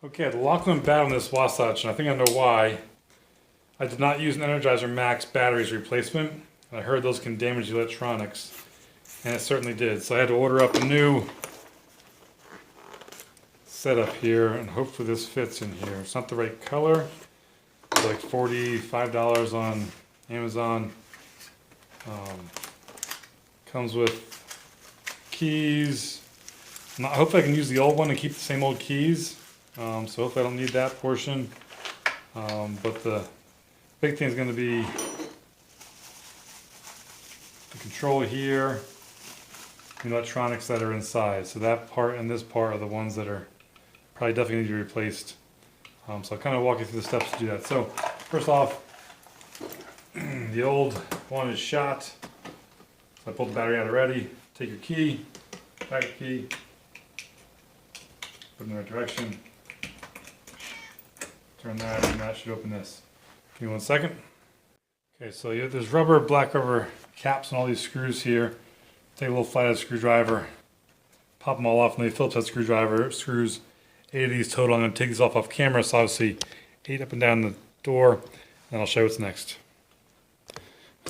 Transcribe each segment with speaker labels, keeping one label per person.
Speaker 1: Okay, the lock went bad on this Wasatch, and I think I know why. I did not use an Energizer Max batteries replacement. I heard those can damage the electronics, and it certainly did. So I had to order up a new setup here, and hopefully this fits in here. It's not the right color. It's like $45 on Amazon. Comes with keys. I hope I can use the old one and keep the same old keys. So hopefully I don't need that portion. But the big thing is going to be the controller here, the electronics that are inside. So that part and this part are the ones that are probably definitely need to be replaced. So I'll kind of walk you through the steps to do that. So first off, the old one is shot. So I pulled the battery out already. Take your key, back key, put it in the right direction. Turn that, and that should open this. Give me 1 second. Okay, so there's black rubber caps on all these screws here. Take a little flathead screwdriver, pop them all off, and the Phillips head screwdriver screws 8 of these total. I'm going to take these off camera, so obviously 8 up and down the door, and I'll show you what's next.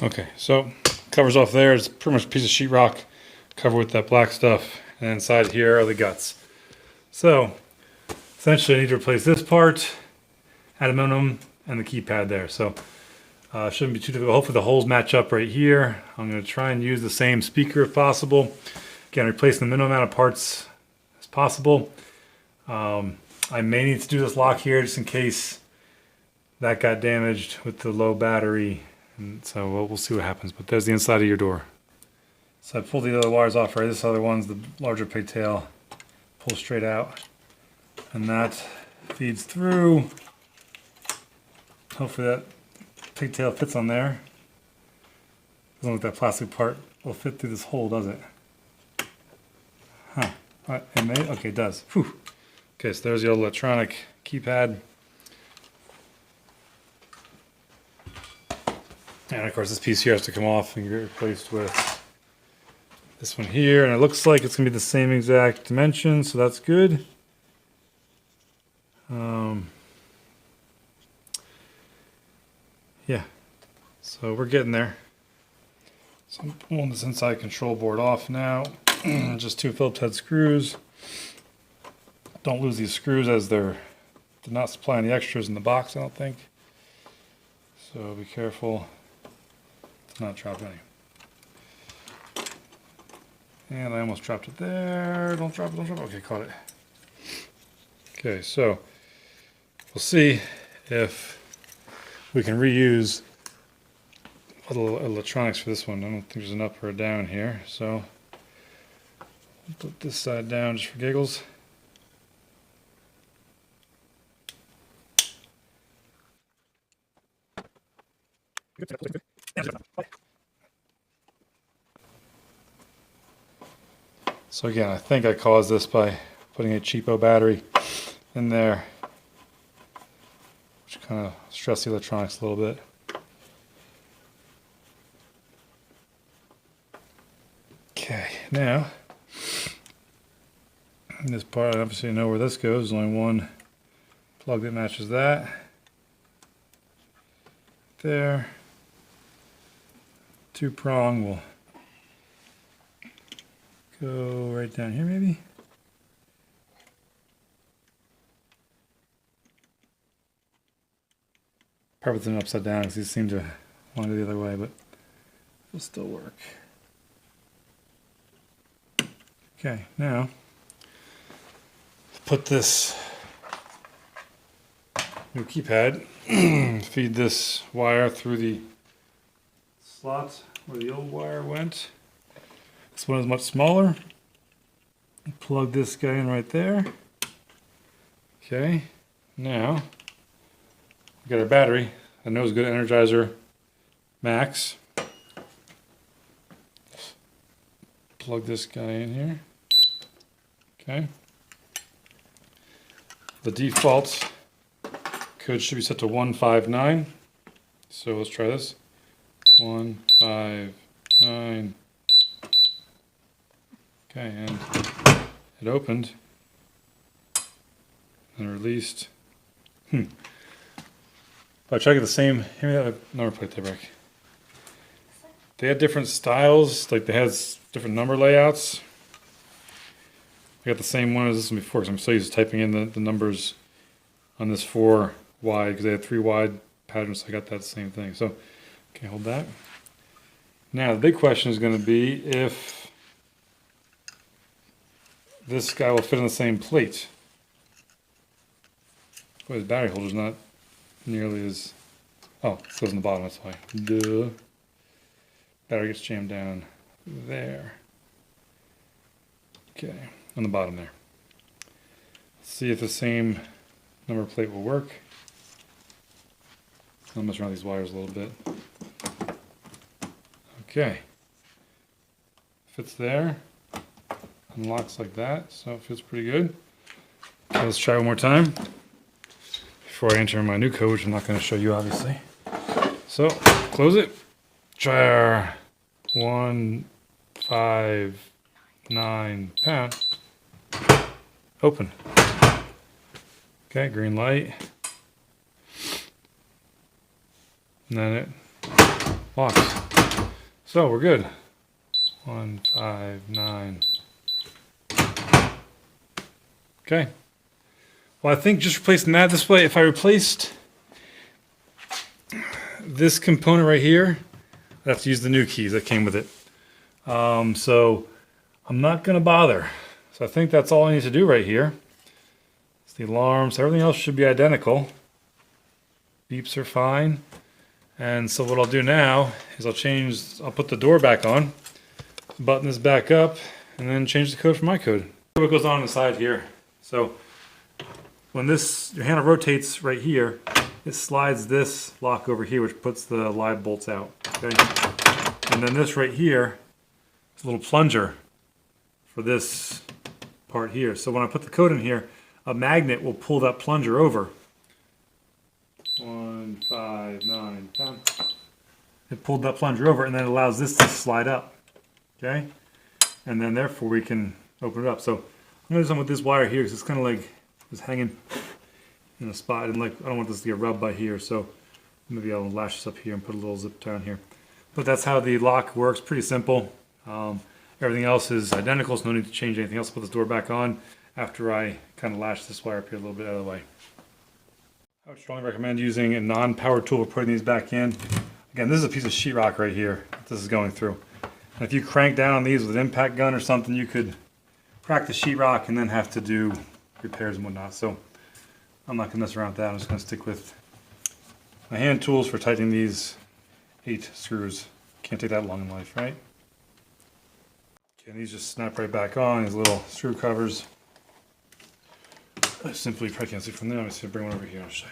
Speaker 1: Okay, so covers off there. It's pretty much a piece of sheetrock covered with that black stuff, and inside here are the guts. So essentially I need to replace this part, aluminum, and the keypad there. So shouldn't be too difficult. Hopefully the holes match up right here. I'm going to try and use the same speaker if possible. Again, replacing the minimum amount of parts as possible. I may need to do this lock here just in case that got damaged with the low battery. And so we'll see what happens. But there's the inside of your door. So I pulled the other wires off right. This other one's the larger pigtail. Pull straight out. And that feeds through. Hopefully that pigtail fits on there. Doesn't look like that plastic part will fit through this hole, does it? Huh. It may? Okay, it does. Whew. Okay, so there's the old electronic keypad. And of course this piece here has to come off and get replaced with this one here. And it looks like it's going to be the same exact dimension, so that's good. Yeah, so we're getting there. So I'm pulling this inside control board off now. Just 2 Phillips head screws. Don't lose these screws as they're not supplying the extras in the box, I don't think. So be careful to not drop any. And I almost dropped it there. Don't drop it, don't drop it. Okay, caught it. Okay, so we'll see if we can reuse little electronics for this one. I don't think there's an up or a down here, so I'll put this side down just for giggles. So again, I think I caused this by putting a cheapo battery in there, which kind of stressed the electronics a little bit. Okay, now this part, I obviously know where this goes. There's only one plug that matches that. There. 2-prong will go right down here maybe. Probably them upside down because these seem to want to go the other way, but it'll still work. Okay, now put this new keypad, feed this wire through the slot where the old wire went. This one is much smaller. Plug this guy in right there. Okay, now we got our battery. I know it's good Energizer Max. Plug this guy in here. Okay. The default code should be set to 159. So let's try this. 159. Okay, and it opened. and released. If I try to get the same, hand me that number plate there, Rick. They had different styles, like they had different number layouts. I got the same one as this one before, because I'm so used to typing in the numbers on this 4 wide, because they had 3 wide patterns, so I got that same thing. So, okay, hold that. Now, the big question is going to be if this guy will fit in the same plate. Boy, his battery holder's not nearly as... Oh, it goes in the bottom, that's why. Duh. Battery gets jammed down there. Okay, on the bottom there. Let's see if the same number plate will work. I'll mess around these wires a little bit. Okay. Fits there. Unlocks like that, so it feels pretty good. Okay, let's try one more time before I enter my new code, which I'm not going to show you obviously. So, close it. Try our 159 pound. Open. Okay, green light. And then it locks. So we're good. 159. Okay. Well, I think just replacing that this way, if I replaced this component right here, I'd have to use the new keys that came with it. So I'm not going to bother. So I think that's all I need to do right here. It's the alarms. Everything else should be identical. Beeps are fine. And so what I'll do now is I'll put the door back on, button this back up, and then change the code for my code. What goes on inside here. So when your handle rotates right here, it slides this lock over here, which puts the live bolts out. Okay? And then this right here is a little plunger for this part here. So when I put the code in here, a magnet will pull that plunger over. 159 pound. It pulled that plunger over, and then it allows this to slide up. Okay? And then therefore we can open it up. So I'm going to do something with this wire here, because it's kind of like it's hanging in a spot, and like I don't want this to get rubbed by here, so maybe I'll lash this up here and put a little zip down here. But that's how the lock works. Pretty simple. Everything else is identical, so no need to change anything else. Put this door back on after I kind of lash this wire up here a little bit out of the way. I would strongly recommend using a non-power tool for putting these back in. Again, this is a piece of sheetrock right here that this is going through. And if you crank down on these with an impact gun or something, you could crack the sheetrock and then have to do repairs and whatnot. So I'm not going to mess around with that. I'm just going to stick with my hand tools for tightening these 8 screws. Can't take that long in life, right? Okay, and these just snap right back on, these little screw covers. I simply probably can't see from there. Let me see if I bring one over here, I'll show you.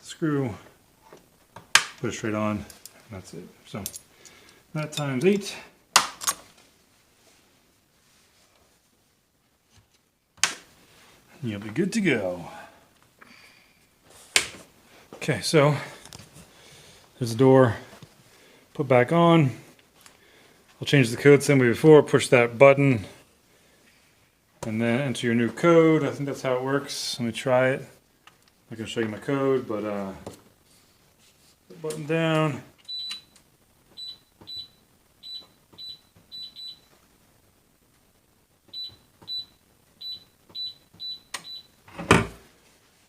Speaker 1: Screw, put it straight on, and that's it. So that times 8. You'll be good to go. Okay, so there's the door. Put back on. I'll change the code same way before. Push that button and then enter your new code. I think that's how it works. Let me try it. I can show you my code, but put the button down.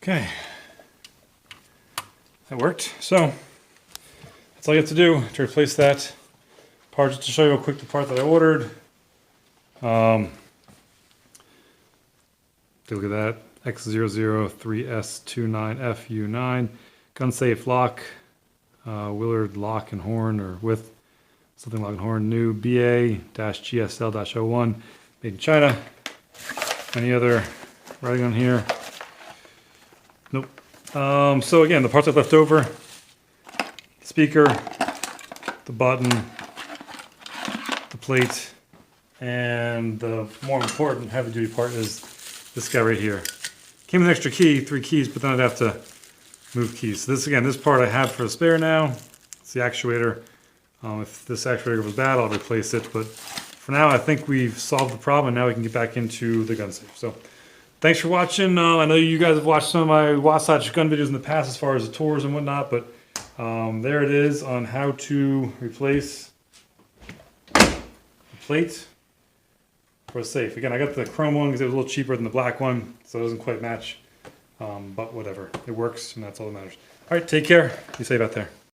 Speaker 1: Okay, that worked. So that's all you have to do to replace that part. Just to show you real quick the part that I ordered. Take a look at that. X003S29FU9 gun safe lock, Willard lock and horn, or with something lock and horn, new BA-GSL-01, made in China. Any other writing on here? Nope. So again, the parts I've left over: the speaker, the button, the plate, and the more important heavy-duty part is this guy right here. Came with an extra key, 3 keys, but then I'd have to move keys. So this part I have for a spare now. It's the actuator. If this actuator was bad, I'll replace it, but for now, I think we've solved the problem, and now we can get back into the gun safe. So thanks for watching. I know you guys have watched some of my Wasatch gun videos in the past as far as the tours and whatnot, but there it is on how to replace the plate for a safe. Again, I got the chrome one because it was a little cheaper than the black one, so it doesn't quite match. But whatever, it works, and that's all that matters. All right, take care. Be safe out there.